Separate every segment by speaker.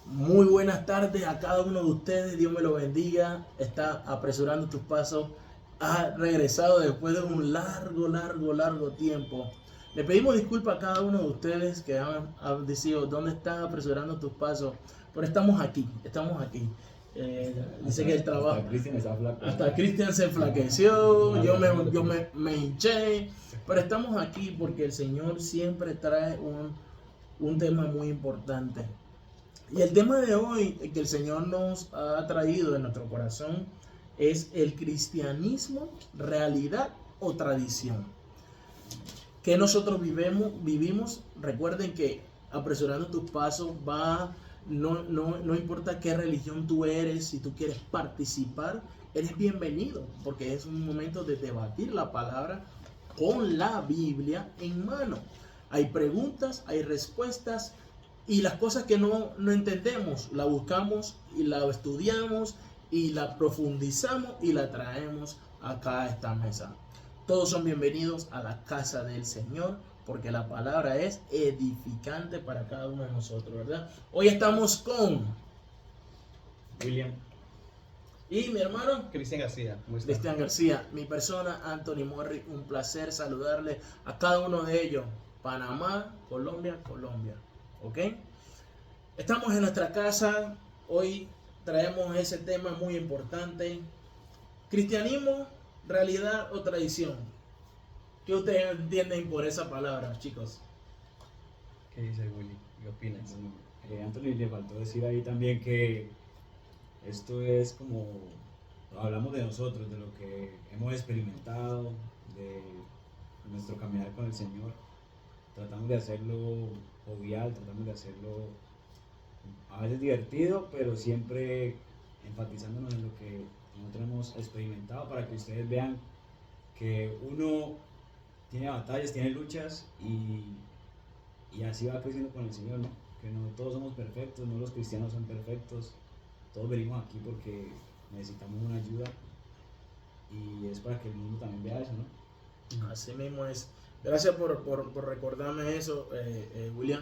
Speaker 1: Muy buenas tardes a cada uno de ustedes, Dios me lo bendiga, está apresurando tus pasos, ha regresado después de un largo tiempo. Le pedimos disculpas a cada uno de ustedes que han decidido dónde están apresurando tus pasos, pero estamos aquí. Dice que el trabajo,
Speaker 2: Hasta Cristian está flaco.
Speaker 1: hasta Cristian se enflaqueció, yo me hinché, pero estamos aquí porque el Señor siempre trae un tema muy importante. Y el tema de hoy que el Señor nos ha traído en nuestro corazón es el cristianismo, realidad o tradición. Que nosotros vivimos, recuerden que apresurando tus pasos no importa qué religión tú eres, si tú quieres participar, eres bienvenido, porque es un momento de debatir la palabra con la Biblia en mano. Hay preguntas, hay respuestas, y las cosas que no entendemos, la buscamos y la estudiamos y la profundizamos y la traemos acá a esta mesa. Todos son bienvenidos a la casa del Señor, porque la palabra es edificante para cada uno de nosotros, ¿verdad? Hoy estamos con
Speaker 2: William.
Speaker 1: y mi hermano
Speaker 3: Cristian García, ¿cómo está?
Speaker 1: Cristian García, mi persona Anthony Morri. Un placer saludarle a cada uno de ellos. Panamá, Colombia, ¿ok? Estamos en nuestra casa. Hoy traemos ese tema muy importante: cristianismo, realidad o tradición. ¿Qué ustedes entienden por esa palabra, chicos?
Speaker 3: ¿Qué dice Willy? ¿Qué opinas?
Speaker 2: Bueno, Anthony, le faltó decir ahí también que esto es como, hablamos de nosotros, de lo que hemos experimentado, de nuestro caminar con el Señor. Tratamos de hacerlo jovial, tratamos de hacerlo a veces divertido, pero siempre enfatizándonos en lo que nosotros hemos experimentado, para que ustedes vean que uno tiene batallas, tiene luchas, y así va creciendo con el Señor, ¿no? Que no todos somos perfectos, no los cristianos son perfectos, todos venimos aquí porque necesitamos una ayuda, y es para que el mundo también vea eso, ¿no?
Speaker 1: Así mismo es. Gracias por recordarme eso, William.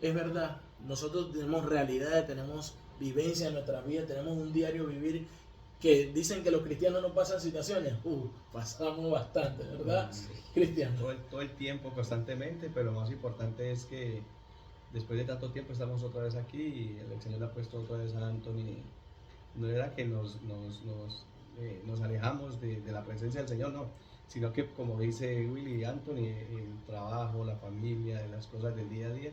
Speaker 1: Es verdad, nosotros tenemos realidades, tenemos vivencia en nuestras vidas, tenemos un diario vivir, que dicen que los cristianos no pasan situaciones. Pasamos bastante, ¿verdad,
Speaker 3: Sí.
Speaker 1: Cristian?
Speaker 3: Todo el tiempo, constantemente, pero lo más importante es que después de tanto tiempo estamos otra vez aquí y el Señor le ha puesto otra vez a Anthony. No era que nos alejamos de la presencia del Señor, no, sino que, como dice Willy y Anthony, el trabajo, la familia, las cosas del día a día,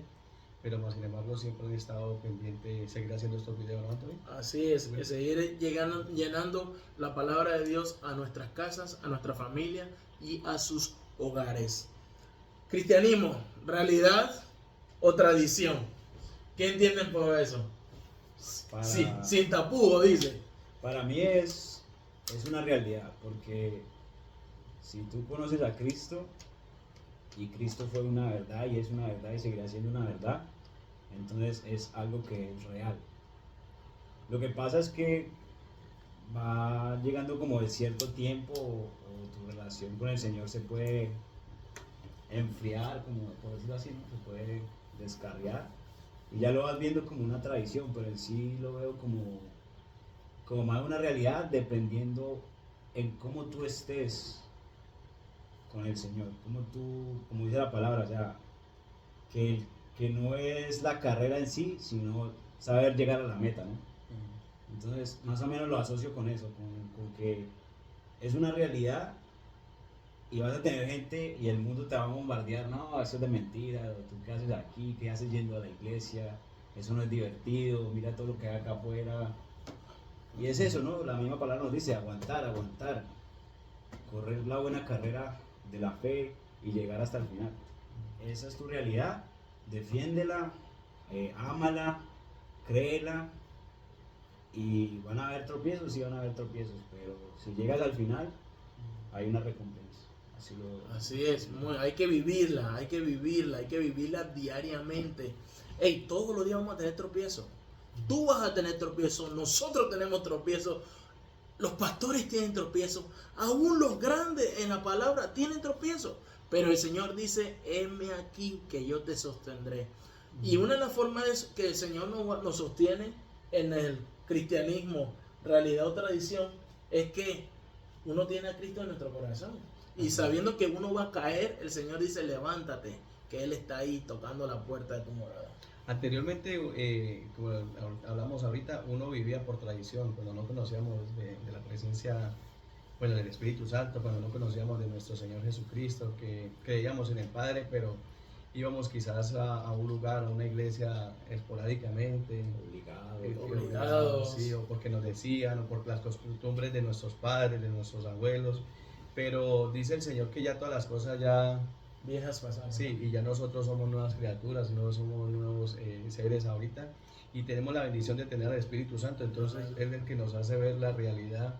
Speaker 3: pero más sin embargo siempre han estado pendientes de seguir haciendo estos videos, ¿no, Anthony?
Speaker 1: Así es, que seguir llenando la palabra de Dios a nuestras casas, a nuestra familia y a sus hogares. Cristianismo, realidad o tradición. ¿Qué entienden por eso?
Speaker 2: Para,
Speaker 1: Sí, sin tapujos, dice.
Speaker 2: para mí es una realidad, porque si tú conoces a Cristo, y Cristo fue una verdad y es una verdad y seguirá siendo una verdad, entonces es algo que es real. Lo que pasa es que va llegando como de cierto tiempo, o tu relación con el Señor se puede enfriar, como por decirlo así, ¿no? Se puede descarriar, y ya lo vas viendo como una tradición, pero en sí lo veo como más una realidad, dependiendo en cómo tú estés con el Señor, como dice la palabra, o sea, que no es la carrera en sí, sino saber llegar a la meta, ¿no? Entonces, más o menos lo asocio con eso, con que es una realidad, y vas a tener gente y el mundo te va a bombardear: no, eso es de mentira, o tú qué haces aquí, qué haces yendo a la iglesia, eso no es divertido, mira todo lo que hay acá afuera. Y es eso, ¿no? La misma palabra nos dice: aguantar, correr la buena carrera de la fe y llegar hasta el final. Esa es tu realidad, defiéndela, ámala, créela, y van a haber tropiezos, sí van a haber tropiezos, pero si llegas al final, hay una recompensa.
Speaker 1: Así es, hay que vivirla, hay que vivirla diariamente. Hey, todos los días vamos a tener tropiezos. Tú vas a tener tropiezos, nosotros tenemos tropiezos, los pastores tienen tropiezos, aún los grandes en la palabra tienen tropiezos. Pero el Señor dice: heme aquí que yo te sostendré. Y una de las formas que el Señor nos sostiene en el cristianismo, realidad o tradición, es que uno tiene a Cristo en nuestro corazón. Y sabiendo que uno va a caer, el Señor dice, levántate, que Él está ahí tocando la puerta de tu morada.
Speaker 3: Anteriormente, como hablamos ahorita, uno vivía por tradición, cuando no conocíamos de la presencia, bueno, del Espíritu Santo, cuando no conocíamos de nuestro Señor Jesucristo, que creíamos en el Padre, pero íbamos quizás a un lugar, a una iglesia esporádicamente,
Speaker 1: Obligados.
Speaker 3: sí, o porque nos decían, o por las costumbres de nuestros padres, de nuestros abuelos, pero dice el Señor que ya todas las cosas ya...
Speaker 1: Viejas pasadas.
Speaker 3: Sí, y ya nosotros somos nuevas criaturas, no somos nuevos seres ahorita, y tenemos la bendición de tener al Espíritu Santo, entonces Él es el que nos hace ver la realidad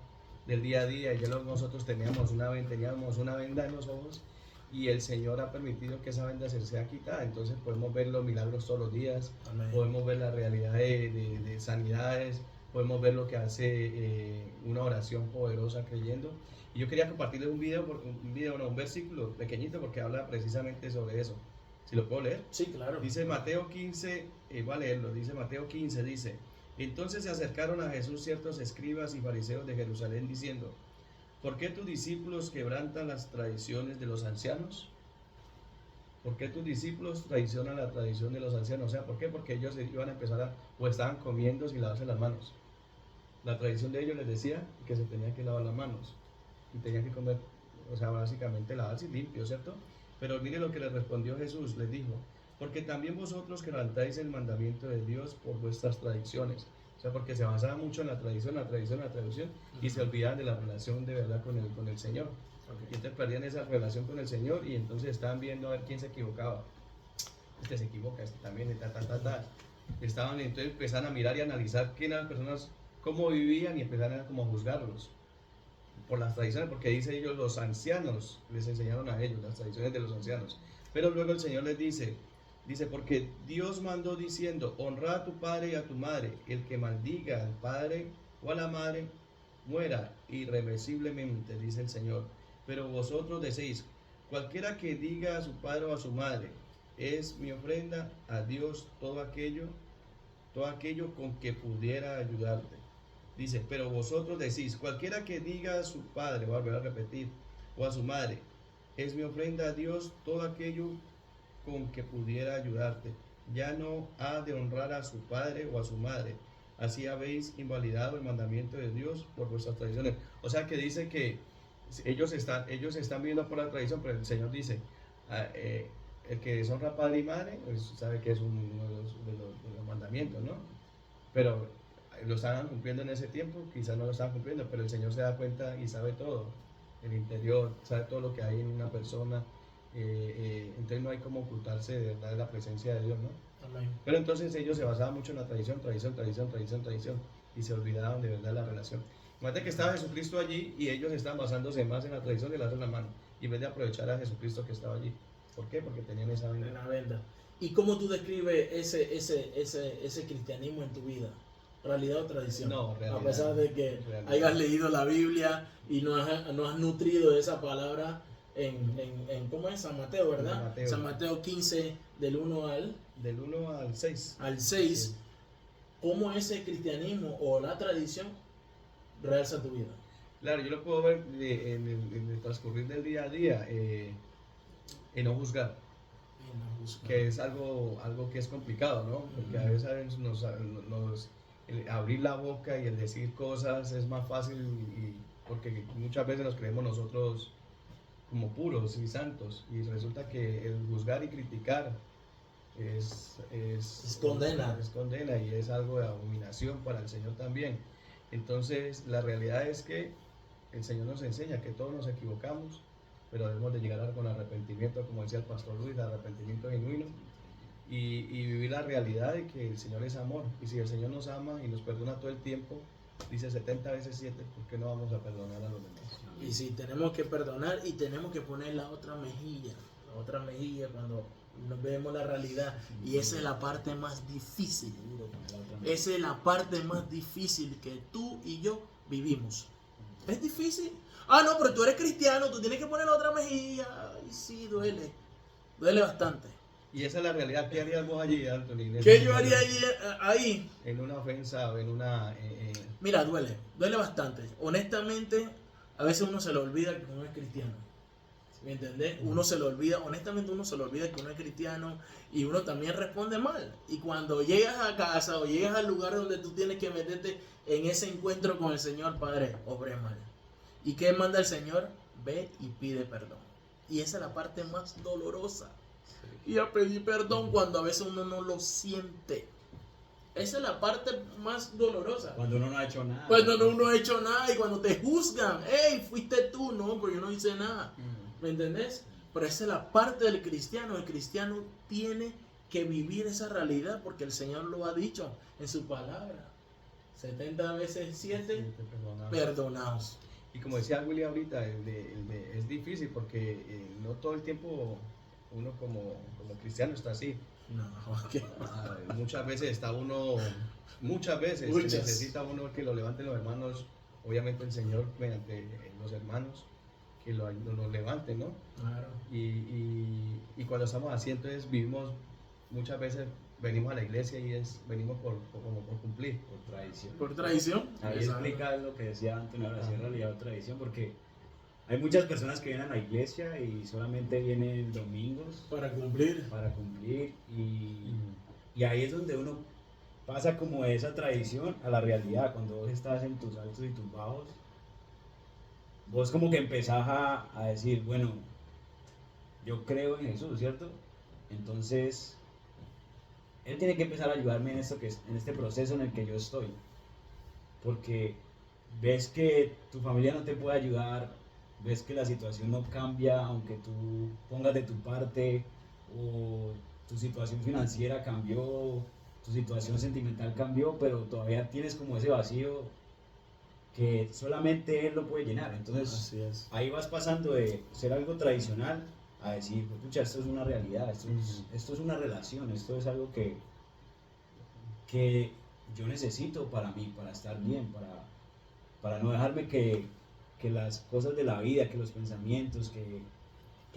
Speaker 3: del día a día, y ya nosotros teníamos una venda en los ojos, y el Señor ha permitido que esa venda se sea quitada, entonces podemos ver los milagros todos los días. Amén. Podemos ver la realidad de sanidades, podemos ver lo que hace una oración poderosa creyendo. Y yo quería compartirles un versículo pequeñito porque habla precisamente sobre eso. ¿Si lo puedo leer?
Speaker 1: Sí, claro.
Speaker 3: Dice Mateo 15, voy a leerlo, dice Mateo 15, dice: entonces se acercaron a Jesús ciertos escribas y fariseos de Jerusalén diciendo: ¿por qué tus discípulos quebrantan las tradiciones de los ancianos? ¿Por qué tus discípulos traicionan la tradición de los ancianos? O sea, ¿por qué? Porque ellos iban a empezar o estaban comiendo sin lavarse las manos. La tradición de ellos les decía que se tenían que lavar las manos y tenían que comer, o sea, básicamente lavarse limpio, ¿cierto? Pero mire lo que les respondió Jesús, les dijo: porque también vosotros quebrantáis el mandamiento de Dios por vuestras tradiciones. O sea, porque se basaba mucho en la tradición, y se olvidaban de la relación de verdad con el Señor. Okay. Y entonces perdían esa relación con el Señor y entonces estaban viendo a ver quién se equivocaba. Este se equivoca, este también, Estaban, entonces empezaron a mirar y a analizar quién eran las personas, cómo vivían, y empezaron a como juzgarlos por las tradiciones, porque dice ellos, los ancianos, les enseñaron a ellos las tradiciones de los ancianos. Pero luego el Señor les dice, porque Dios mandó diciendo: honra a tu padre y a tu madre. El que maldiga al padre o a la madre muera irreversiblemente, dice el Señor. Pero vosotros decís: cualquiera que diga a su padre o a su madre, es mi ofrenda a Dios todo aquello con que pudiera ayudarte. Dice, pero vosotros decís: cualquiera que diga a su padre, voy a volver a repetir, o a su madre, es mi ofrenda a Dios todo aquello con que pudiera ayudarte, ya no ha de honrar a su padre o a su madre. Así habéis invalidado el mandamiento de Dios por vuestras tradiciones. O sea que dice que ellos están viviendo por la tradición, pero el Señor dice, el que deshonra padre y madre, pues sabe que es uno de los mandamientos, ¿no? Pero lo estaban cumpliendo en ese tiempo, quizás no lo estaban cumpliendo, pero el Señor se da cuenta y sabe todo, el interior, sabe todo lo que hay en una persona. Entonces no hay como ocultarse de verdad de la presencia de Dios, ¿no? Amén. Pero entonces ellos se basaban mucho en la tradición, y se olvidaban de verdad de la relación. Imagínate que estaba Jesucristo allí y ellos estaban basándose más en la tradición de lavarse la mano, y en vez de aprovechar a Jesucristo que estaba allí. ¿Por qué? Porque tenían esa venda.
Speaker 1: ¿Y cómo tú describes ese cristianismo en tu vida? ¿Realidad o tradición?
Speaker 3: No, realidad.
Speaker 1: A pesar de que hayas leído la Biblia y no has nutrido esa palabra en ¿cómo es? San Mateo, ¿verdad?
Speaker 3: Mateo.
Speaker 1: San Mateo 15, del 1 al
Speaker 3: 6.
Speaker 1: Al 6. Sí. ¿Cómo ese cristianismo o la tradición realza tu vida?
Speaker 3: Claro, yo lo puedo ver en el transcurrir del día a día, en no juzgar. Que es algo que es complicado, ¿no? Porque a veces nos el abrir la boca y el decir cosas es más fácil, porque muchas veces nos creemos nosotros como puros y santos, y resulta que el juzgar y criticar es condena, y es algo de abominación para el Señor también. Entonces la realidad es que el Señor nos enseña que todos nos equivocamos, pero debemos de llegar con arrepentimiento, como decía el pastor Luis, arrepentimiento genuino, y vivir la realidad de que el Señor es amor, y si el Señor nos ama y nos perdona todo el tiempo, dice 70 veces 7, ¿por qué no vamos a perdonar a los demás?
Speaker 1: Y si tenemos que perdonar y tenemos que poner la otra mejilla cuando nos vemos la realidad, y esa es la parte más difícil, esa es la parte más difícil que tú y yo vivimos. Es difícil. No, pero tú eres cristiano, tú tienes que poner la otra mejilla. Ay, sí, duele bastante.
Speaker 3: Y esa es la realidad. ¿Qué harías vos allí, Anthony? En
Speaker 1: ¿Qué
Speaker 3: ese
Speaker 1: yo haría
Speaker 3: momento?
Speaker 1: ahí?
Speaker 3: En una ofensa o en una...
Speaker 1: Mira, duele bastante. Honestamente, a veces uno se le olvida que uno es cristiano. ¿Me entendés? Uno se le olvida, honestamente uno se le olvida que uno es cristiano y uno también responde mal. Y cuando llegas a casa o llegas al lugar donde tú tienes que meterte en ese encuentro con el Señor, Padre, obré mal. ¿Y qué manda el Señor? Ve y pide perdón. Y esa es la parte más dolorosa. Y a pedir perdón cuando a veces uno no lo siente. Esa es la parte más dolorosa.
Speaker 2: Cuando uno no ha hecho nada.
Speaker 1: Cuando uno no ha hecho nada y cuando te juzgan, hey, fuiste tú, no, porque yo no hice nada. ¿Me entendés? Pero esa es la parte del cristiano. El cristiano tiene que vivir esa realidad porque el Señor lo ha dicho en su palabra. 70 veces 7, perdonados.
Speaker 3: Y como decía Willy ahorita, es difícil porque no todo el tiempo uno como cristiano está así.
Speaker 1: No, ok.
Speaker 3: Muchas veces está uno, muchas veces necesita uno que lo levanten los hermanos, obviamente el Señor mediante los hermanos, que lo levanten, ¿no?
Speaker 1: Claro.
Speaker 3: Y cuando estamos así, entonces vivimos, muchas veces venimos a la iglesia y venimos como por cumplir.
Speaker 2: Por tradición.
Speaker 1: Por tradición.
Speaker 2: Ahí explica lo que decía Antonio, ahora sí en realidad por tradición, porque hay muchas personas que vienen a la iglesia y solamente vienen domingos
Speaker 1: Para cumplir.
Speaker 2: y ahí es donde uno pasa como de esa tradición a la realidad. Cuando vos estás en tus altos y tus bajos, vos como que empezás a decir, bueno, yo creo en Jesús, ¿cierto? Entonces Él tiene que empezar a ayudarme en este proceso en el que yo estoy, porque ves que tu familia no te puede ayudar, ves que la situación no cambia aunque tú pongas de tu parte, o tu situación financiera cambió, tu situación sentimental cambió, pero todavía tienes como ese vacío que solamente Él lo puede llenar. Entonces
Speaker 1: Así es.
Speaker 2: ahí vas pasando de ser algo tradicional a decir, pucha, esto es una realidad, esto es una relación, esto es algo que yo necesito para mí, para estar bien, para no dejarme que las cosas de la vida, que los pensamientos, que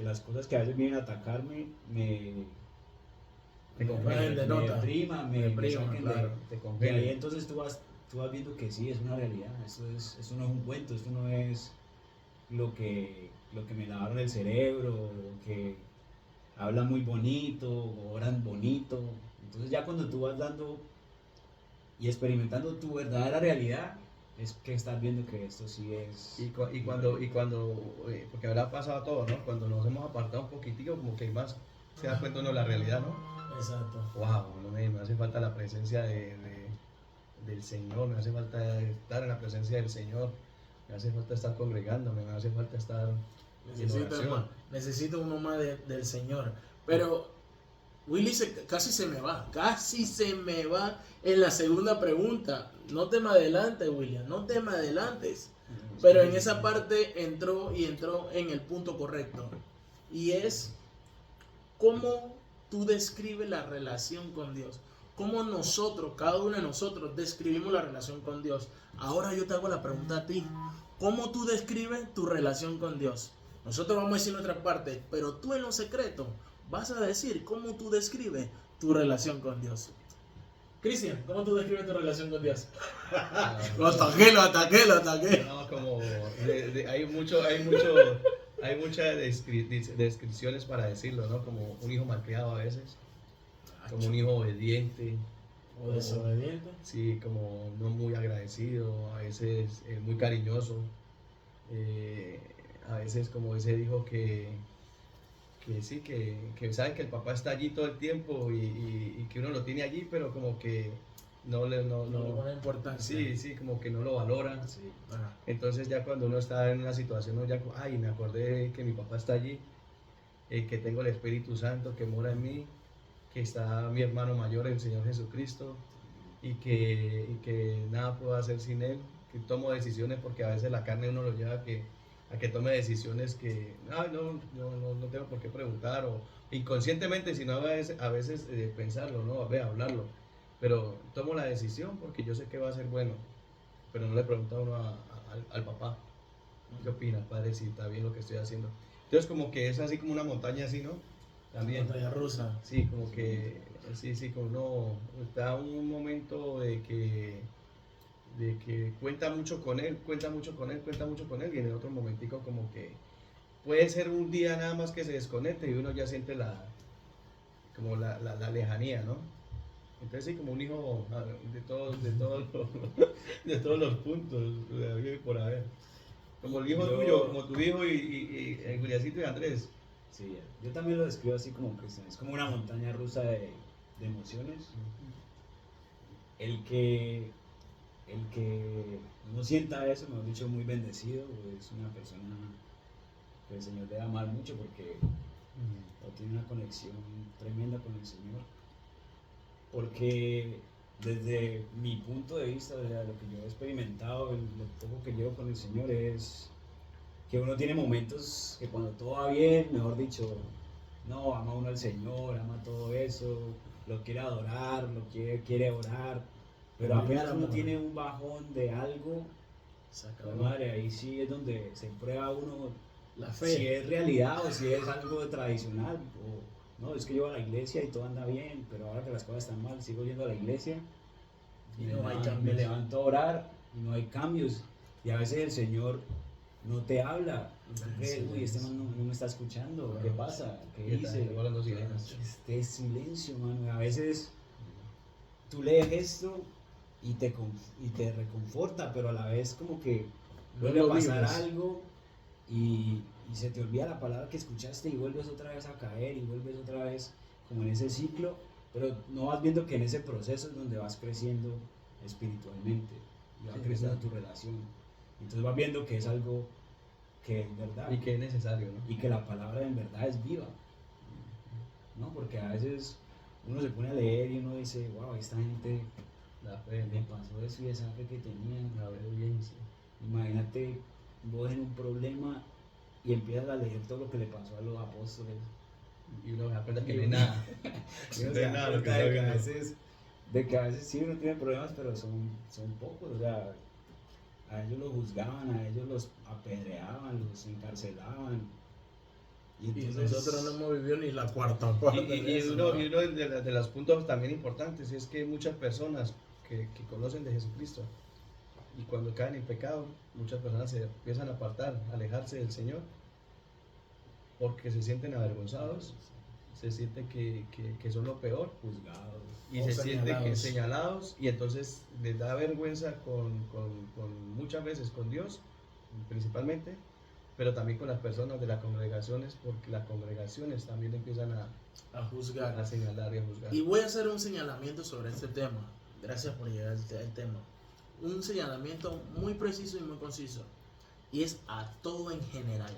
Speaker 2: las cosas que a veces vienen a atacarme me depriman, me saquen
Speaker 1: claro.
Speaker 3: Te
Speaker 2: de
Speaker 3: congela.
Speaker 2: ahí. Entonces tú vas viendo que sí, es una realidad, esto no es un cuento, esto no es lo que me lavaron el cerebro, o que hablan muy bonito, o oran bonito. Entonces ya cuando tú vas dando y experimentando tu verdadera realidad, es que estás viendo que esto sí es...
Speaker 3: Y cuando porque habrá pasado todo, ¿no? Cuando nos hemos apartado un poquitico, como que más se da cuenta uno de la realidad, ¿no?
Speaker 1: Exacto.
Speaker 3: Wow, no me hace falta la presencia del Señor, me hace falta estar en la presencia del Señor, me hace falta estar congregándome, me hace falta estar en oración.
Speaker 1: Necesito uno más del Señor. Pero Willy casi se me va en la segunda pregunta. No te me adelantes, William, no te me adelantes. Pero en esa parte entró en el punto correcto. Y es cómo tú describes la relación con Dios. Cómo nosotros, cada uno de nosotros, describimos la relación con Dios. Ahora yo te hago la pregunta a ti. ¿Cómo tú describes tu relación con Dios? Nosotros vamos a decir nuestra parte, pero tú en lo secreto vas a decir cómo tú describes tu relación con Dios. Cristian, ¿cómo tú describes tu relación con Dios? Lo ataqué.
Speaker 3: No, como hay muchas descripciones para decirlo, ¿no? Como un hijo malcriado a veces, como un hijo obediente,
Speaker 1: O desobediente.
Speaker 3: sí, como no muy agradecido, a veces muy cariñoso, a veces como ese hijo que sí, que sabe que el papá está allí todo el tiempo y que uno lo tiene allí, pero como que no le
Speaker 1: pone importancia.
Speaker 3: sí, como que no lo valora.
Speaker 2: Sí.
Speaker 1: Ah,
Speaker 3: Entonces ya cuando uno está en una situación, uno ya, ay, me acordé que mi papá está allí, que tengo el Espíritu Santo que mora en mí, que está mi hermano mayor, el Señor Jesucristo, y que nada puedo hacer sin Él, que tomo decisiones porque a veces la carne uno lo lleva a que tome decisiones que, ay, no tengo por qué preguntar, o inconscientemente, sino a veces pensarlo, ¿no? Hablarlo, pero tomo la decisión porque yo sé que va a ser bueno, pero no le pregunto a uno al papá, ¿qué opina, padre, si está bien lo que estoy haciendo? Entonces como que es así como una montaña así, ¿no? también.
Speaker 1: Montaña rusa.
Speaker 3: Sí, como que, sí, como uno está en un momento de que cuenta mucho con él, y en el otro momentico como que puede ser un día nada más que se desconecte y uno ya siente como la lejanía, ¿no? Entonces sí, como un hijo de todos los puntos, de habido y por haber. Como el hijo tuyo, como tu hijo y Juliacito y Andrés.
Speaker 2: Sí, yo también lo describo así como Cristian. Es como una montaña rusa de emociones. El que no sienta eso, mejor dicho, muy bendecido, es una persona que el Señor debe amar mucho porque tiene una conexión tremenda con el Señor. Porque desde mi punto de vista, de lo que yo he experimentado, lo poco que llevo con el Señor, es que uno tiene momentos que cuando todo va bien, mejor dicho, no, ama uno al Señor, ama todo eso, lo quiere adorar, quiere orar, pero apenas uno tiene un bajón de algo, madre, ahí sí es donde se prueba uno
Speaker 1: la fe.
Speaker 2: Si es realidad o si es algo tradicional, o no, es que yo voy a la iglesia y todo anda bien, pero ahora que las cosas están mal, sigo yendo a la iglesia y
Speaker 1: no hay
Speaker 2: me
Speaker 1: cambios.
Speaker 2: levanto a orar y no hay cambios, y a veces el Señor no te habla, y tú crees, uy, este man no me está escuchando, ¿qué pasa? ¿Qué hice? Este silencio, mano. A veces tú lees esto y te reconforta, pero a la vez como que vuelve a pasar algo y se te olvida la palabra que escuchaste y vuelves otra vez a caer y vuelves otra vez como en ese ciclo, pero no vas viendo que en ese proceso es donde vas creciendo espiritualmente y va creciendo tu relación. Entonces vas viendo que es algo que es verdad.
Speaker 3: Y que es necesario, ¿no?
Speaker 2: Y que la palabra en verdad es viva, ¿no? Porque a veces uno se pone a leer y uno dice, wow, esta gente me pasó eso y esa fe que tenían, la obediencia. Imagínate vos en un problema y empiezas a leer todo lo que le pasó a los apóstoles.
Speaker 3: Y uno se da cuenta que no hay nada.
Speaker 2: No hay nada, de que a veces sí uno tiene problemas, pero son pocos. O sea, a ellos los juzgaban, a ellos los apedreaban, los encarcelaban.
Speaker 1: Y nosotros no hemos vivido ni la cuarta parte.
Speaker 3: Y uno de los puntos también importantes es que muchas personas que conocen de Jesucristo y cuando caen en pecado, muchas personas se empiezan a apartar, a alejarse del Señor porque se sienten avergonzados, se sienten que son lo peor,
Speaker 2: juzgados
Speaker 3: y se sienten que señalados, y entonces les da vergüenza muchas veces con Dios principalmente, pero también con las personas de las congregaciones, porque las congregaciones también empiezan
Speaker 1: a juzgar,
Speaker 3: a señalar y a juzgar.
Speaker 1: Y voy a hacer un señalamiento sobre este tema. Gracias por llegar al tema. Un señalamiento muy preciso y muy conciso, y es a todo en general.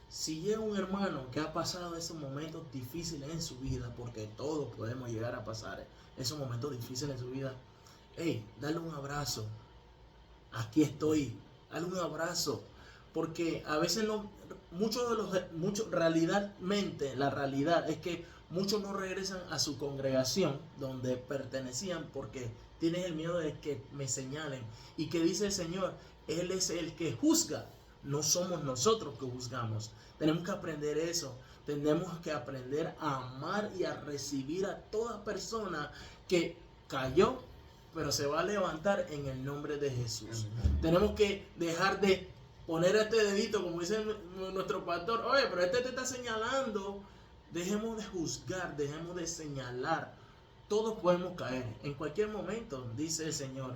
Speaker 1: Si llega un hermano que ha pasado esos momentos difíciles en su vida, porque todos podemos llegar a pasar esos momentos difíciles en su vida, hey, dale un abrazo. Aquí estoy, dale un abrazo, porque a veces realidadmente, la realidad es que muchos no regresan a su congregación donde pertenecían porque tienen el miedo de que me señalen. Y que dice el Señor, Él es el que juzga, no somos nosotros que juzgamos. Tenemos que aprender eso. Tenemos que aprender a amar y a recibir a toda persona que cayó, pero se va a levantar en el nombre de Jesús. Tenemos que dejar de poner este dedito, como dice nuestro pastor, oye, pero este te está señalando. Dejemos de juzgar, dejemos de señalar. Todos podemos caer en cualquier momento, dice el Señor.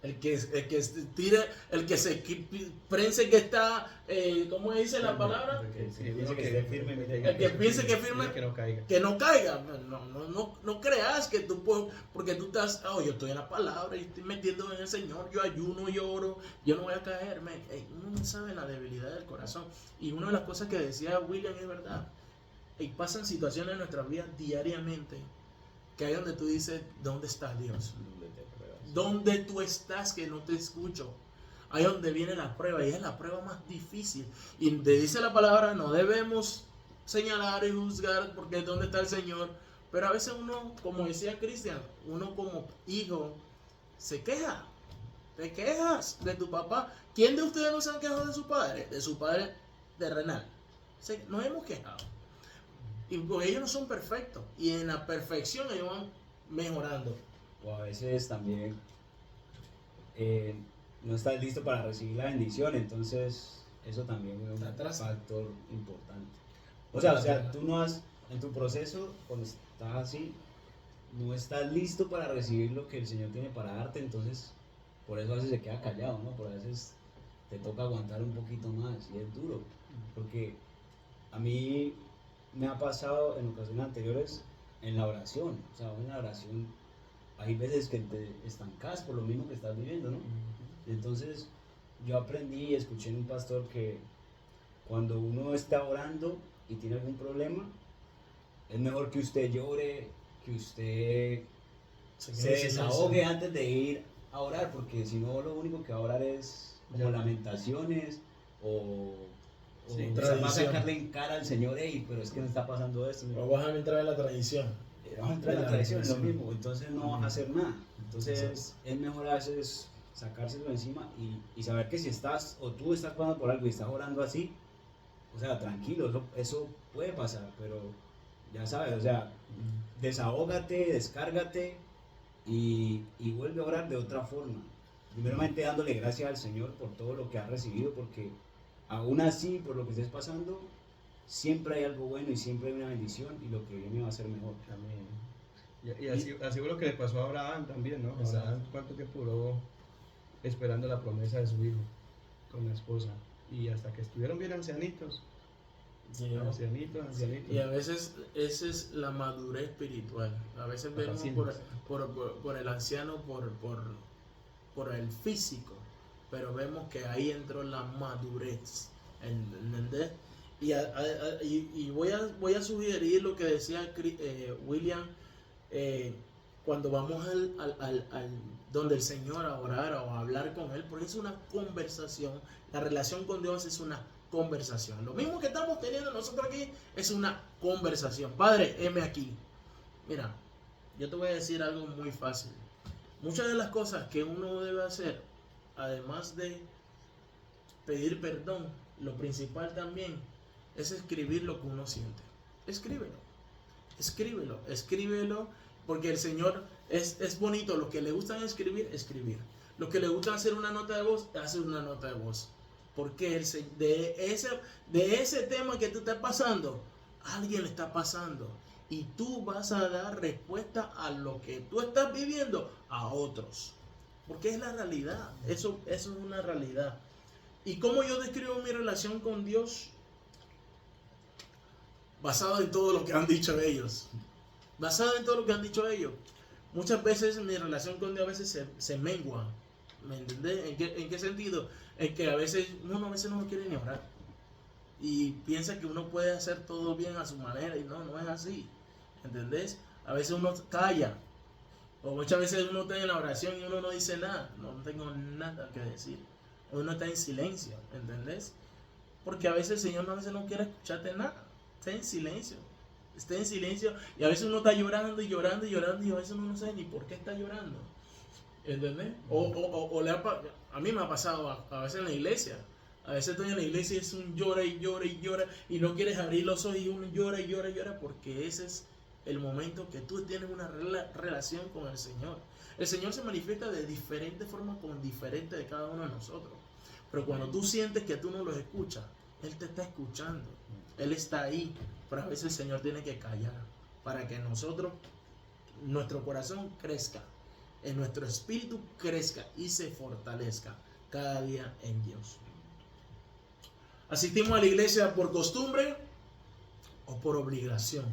Speaker 1: El que tire, el que se prense que está, ¿cómo dice la palabra?
Speaker 2: El que piense que esté firme,
Speaker 1: el que piense que firme, que no caiga. No creas que tú puedes, porque tú estás, yo estoy en la palabra y estoy metiendo en el Señor, yo ayuno, yo oro, yo no voy a caerme. Uno no sabe la debilidad del corazón. Y una de las cosas que decía William es verdad. Pasan situaciones en nuestras vidas diariamente que hay donde tú dices, ¿dónde está Dios? ¿Dónde tú estás que no te escucho? Ahí donde viene la prueba, y es la prueba más difícil. Y te dice la palabra, no debemos señalar y juzgar porque es donde está el Señor. Pero a veces uno, como decía Cristian, uno como hijo se queja. Te quejas de tu papá. ¿Quién de ustedes no se han quejado de su padre? De su padre terrenal. Nos hemos quejado. Y pues ellos no son perfectos. Y en la perfección ellos van mejorando.
Speaker 2: O a veces también no estás listo para recibir la bendición, entonces eso también es
Speaker 1: Te
Speaker 2: un
Speaker 1: atrasa.
Speaker 2: factor importante. O sea, tú no has, en tu proceso, cuando estás así, no estás listo para recibir lo que el Señor tiene para darte, entonces por eso a veces se queda callado, ¿no? Por a veces te toca aguantar un poquito más y es duro, porque a mí me ha pasado en ocasiones anteriores en la oración, o sea, en la oración hay veces que te estancas por lo mismo que estás viviendo, ¿no? Entonces yo aprendí y escuché en un pastor que cuando uno está orando y tiene algún problema, es mejor que usted llore, que usted se desahogue antes de ir a orar, porque si no lo único que va a orar es como lamentaciones o
Speaker 3: Sí,
Speaker 2: va a
Speaker 1: tradición.
Speaker 2: sacarle en cara al Señor, hey, pero es que me está pasando esto.
Speaker 1: O vas a entrar en la tradición.
Speaker 2: Vamos a entrar en la tradición, es lo
Speaker 1: tradición.
Speaker 2: mismo, entonces no vas a hacer nada. Entonces es mejor a veces sacárselo encima y saber que si estás o tú estás pasando por algo y estás orando así, o sea, tranquilo, eso puede pasar, pero ya sabes, o sea, desahógate, descárgate y vuelve a orar de otra forma. Primeramente dándole gracias al Señor por todo lo que has recibido, porque aún así, por lo que estés pasando, siempre hay algo bueno y siempre hay una bendición y lo que viene va a ser mejor.
Speaker 3: Amén. Y así fue lo que le pasó a Abraham también, ¿no?
Speaker 2: Exacto.
Speaker 3: Abraham, ¿cuánto tiempo duró esperando la promesa de su hijo con la esposa? Y hasta que estuvieron bien ancianitos. Ancianitos.
Speaker 1: Y a veces esa es la madurez espiritual. A veces vemos por el anciano por el físico, pero vemos que ahí entró la madurez. ¿Entendés? Y voy a sugerir lo que decía William, cuando vamos donde el Señor a orar o a hablar con Él, porque es una conversación. La relación con Dios es una conversación. Lo mismo que estamos teniendo nosotros aquí es una conversación. Padre, heme aquí. Mira, yo te voy a decir algo muy fácil. Muchas de las cosas que uno debe hacer, además de pedir perdón, lo principal también es escribir lo que uno siente. Escríbelo, porque el Señor es bonito. Los que le gustan escribir. Los que le gustan hacer una nota de voz, hacer una nota de voz. Porque de ese tema que tú estás pasando, alguien le está pasando. Y tú vas a dar respuesta a lo que tú estás viviendo a otros. Porque es la realidad. Eso es una realidad. ¿Y cómo yo describo mi relación con Dios? Basado en todo lo que han dicho ellos. Muchas veces mi relación con Dios a veces se mengua. ¿Me entendés? ¿En qué sentido? En que a veces uno no quiere ni orar. Y piensa que uno puede hacer todo bien a su manera. Y no es así. ¿Entendés? A veces uno calla. O muchas veces uno está en la oración y uno no dice nada. No tengo nada que decir. Uno está en silencio. ¿Entendés? Porque a veces el Señor a veces no quiere escucharte nada. Está en silencio. Y a veces uno está llorando y a veces uno no sabe ni por qué está llorando. ¿Entendés? A mí me ha pasado a veces en la iglesia. A veces estoy en la iglesia y es un llora y no quieres abrir los ojos y uno llora porque ese es el momento que tú tienes una relación con el Señor. El Señor se manifiesta de diferentes formas con diferentes de cada uno de nosotros. Pero cuando tú sientes que tú no lo escuchas, Él te está escuchando. Él está ahí. Pero a veces el Señor tiene que callar para que nuestro corazón crezca, en nuestro espíritu crezca y se fortalezca cada día en Dios. ¿Asistimos a la iglesia por costumbre o por obligación?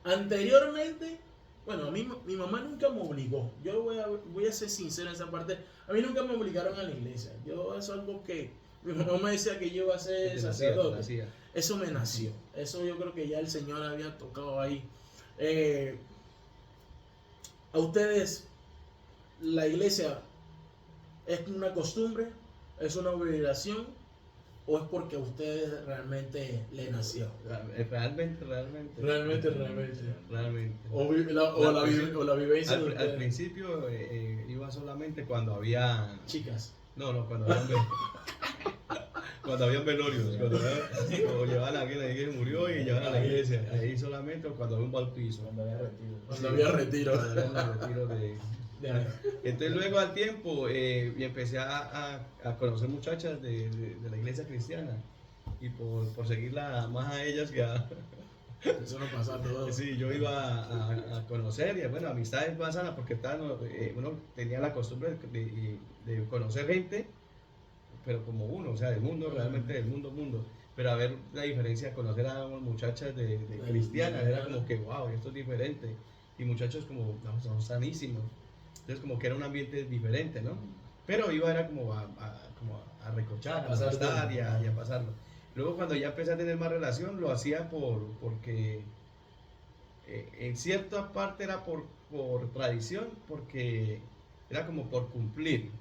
Speaker 1: Anteriormente, bueno, a mí mi mamá nunca me obligó. Yo voy a ser sincero en esa parte. A mí nunca me obligaron a la iglesia. Eso es algo que mi mamá me decía que yo iba a ser sacerdote. Eso me nació. Eso yo creo que ya el Señor había tocado ahí. ¿A ustedes la iglesia es una costumbre? ¿Es una obligación? ¿O es porque a ustedes realmente le nació?
Speaker 3: Realmente.
Speaker 1: O la vivencia de
Speaker 3: Al principio iba solamente cuando había
Speaker 1: chicas.
Speaker 3: No, cuando había Cuando habían velorios, cuando llevaban a alguien ahí que murió y llevaban a la iglesia. Ahí solamente cuando había un bautizo.
Speaker 2: Cuando había retiro.
Speaker 1: Cuando había retiro.
Speaker 3: Cuando había un retiro Entonces luego al tiempo y empecé a conocer muchachas de la iglesia cristiana. Y por seguirla más a ellas que a...
Speaker 1: Eso no pasa a todos.
Speaker 3: Sí, yo iba a conocer y bueno, amistades más sanas porque uno tenía la costumbre de conocer gente, pero como uno, o sea, del mundo, realmente del mundo. Pero a ver la diferencia, conocer a muchachas de cristianas, era como que, wow, esto es diferente. Y muchachos como, no, son sanísimos. Entonces como que era un ambiente diferente, ¿no? Pero era como a recochar, a estar y a pasarlo. Luego cuando ya empecé a tener más relación, lo hacía porque en cierta parte era por tradición, porque era como por cumplir,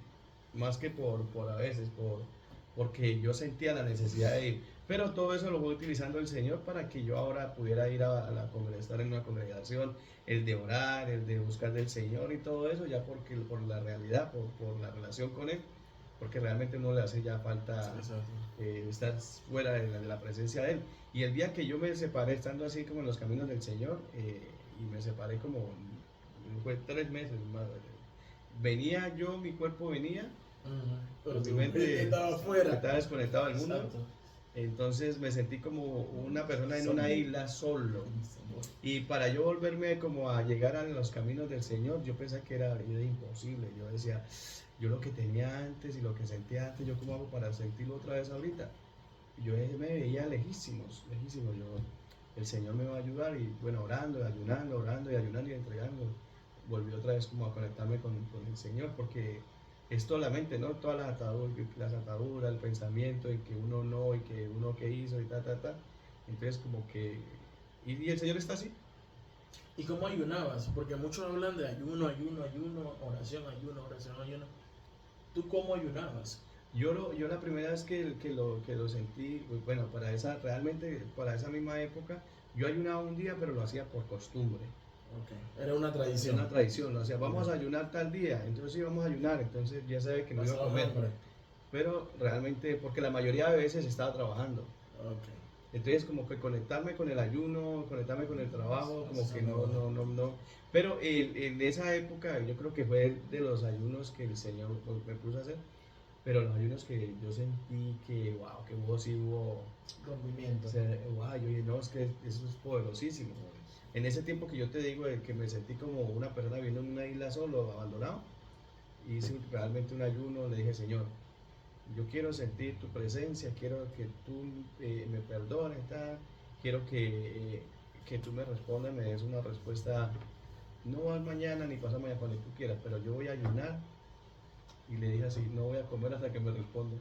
Speaker 3: más que por a veces, porque yo sentía la necesidad de ir. Pero todo eso lo voy utilizando el Señor para que yo ahora pudiera ir a estar en una congregación, el de orar, el de buscar del Señor y todo eso, ya por la realidad, por la relación con Él. Porque realmente no le hace ya falta estar fuera de la presencia de Él. Y el día que yo me separé, estando así como en los caminos del Señor, y me separé fue 3 meses más. Venía yo, mi cuerpo venía,
Speaker 1: pero
Speaker 3: mi mente
Speaker 1: estaba fuera.
Speaker 3: estaba desconectado del mundo.
Speaker 1: Exacto.
Speaker 3: Entonces me sentí como una persona en una isla solo. Y para yo volverme como a llegar a los caminos del Señor, yo pensé que era imposible. Yo decía, yo lo que tenía antes y lo que sentía antes, ¿yo cómo hago para sentirlo otra vez ahorita? Yo me veía lejísimos. El Señor me va a ayudar y bueno, orando y ayunando y entregando. Volví otra vez como a conectarme con el Señor porque es toda la mente, ¿no? Todas las ataduras, el pensamiento y que uno no, y que uno que hizo y Entonces como que... Y el Señor está así.
Speaker 1: ¿Y cómo ayunabas? Porque muchos hablan de ayuno, oración. ¿Tú cómo ayunabas?
Speaker 3: Yo la primera vez que lo sentí, bueno, realmente para esa misma época, yo ayunaba un día, pero lo hacía por costumbre.
Speaker 1: Okay. Era una tradición.
Speaker 3: Una tradición, o sea, vamos a ayunar tal día, entonces sí vamos a ayunar, entonces ya sabe que no iba a comer. Pero realmente, porque la mayoría de veces estaba trabajando.
Speaker 1: Okay.
Speaker 3: Entonces como que conectarme con el ayuno, conectarme con el trabajo, como que no. Pero en esa época yo creo que fue de los ayunos que el Señor me puso a hacer. Pero los ayunos que yo sentí que, wow, que hubo
Speaker 1: rompimiento.
Speaker 3: O sea, wow, yo dije, no, es que eso es poderosísimo. En ese tiempo que yo te digo, que me sentí como una persona viviendo en una isla solo, abandonado, hice realmente un ayuno, le dije, Señor, yo quiero sentir tu presencia, quiero que tú me perdones, quiero que tú me respondas, me des una respuesta, no al mañana ni pasado mañana, cuando tú quieras, pero yo voy a ayunar. Y le dije así, no voy a comer hasta que me respondas.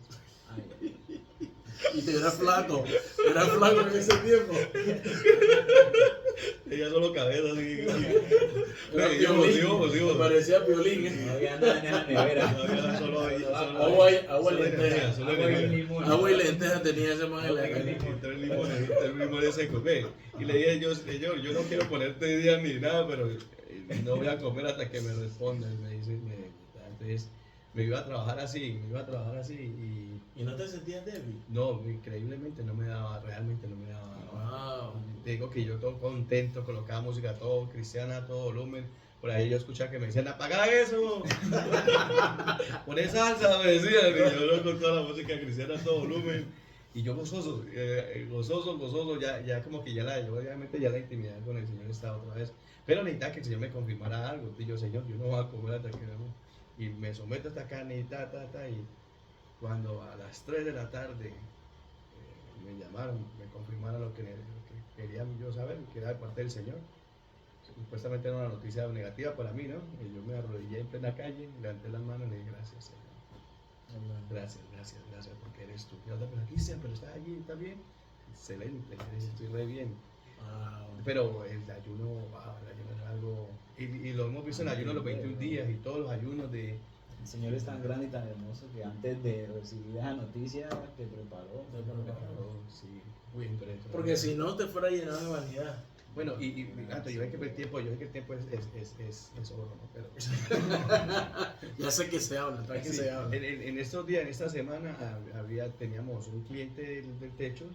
Speaker 1: Y te era flaco en ese tiempo.
Speaker 3: Ella solo cabeza así.
Speaker 1: Me parecía violín.
Speaker 2: No había nada en esa nevera.
Speaker 1: Agua y lentejas tenía ese man en la calle.
Speaker 3: 3 limones secos. Y le dije yo no quiero ponerte día ni nada, pero no voy a comer hasta que me respondas. Me dice, entonces me iba a trabajar así
Speaker 1: ¿Y no te sentías débil?
Speaker 3: No, increíblemente realmente no me daba.
Speaker 1: Wow.
Speaker 3: Te digo que yo todo contento, colocaba música todo cristiana, a todo volumen. Por ahí yo escuchaba que me decían, apaga eso, pon salsa, me decían. Y yo con toda la música cristiana a todo volumen. Y yo gozoso, ya como que obviamente ya la intimidad con el Señor estaba otra vez. Pero necesitaba que el Señor me confirmara algo. Y yo, Señor, yo no voy a comer hasta que y me someto a esta carne y y cuando a las 3 de la tarde me llamaron, me confirmaron lo que quería yo saber, que era de parte del Señor. Supuestamente era una noticia negativa para mí, ¿no? Y yo me arrodillé en plena calle, levanté las manos y le dije, gracias, Señor. Gracias, porque eres tú. Y otra persona, Cristian, pero está allí, está bien. Excelente, estoy re bien.
Speaker 1: Wow.
Speaker 3: Pero el ayuno es algo... Y lo hemos visto en ayuno los 21 días y todos los ayunos de...
Speaker 2: El Señor es tan grande y tan hermoso que antes de recibir esa noticia te preparó.
Speaker 3: Sí, muy impresionante.
Speaker 1: Porque si no te fuera llenado de vanidad.
Speaker 3: Bueno, yo sé que el tiempo es oro, ¿no? Pero...
Speaker 1: Ya sé que se habla, está que
Speaker 3: Sí,
Speaker 1: se habla.
Speaker 3: en estos días, en esta semana, teníamos un cliente del techo.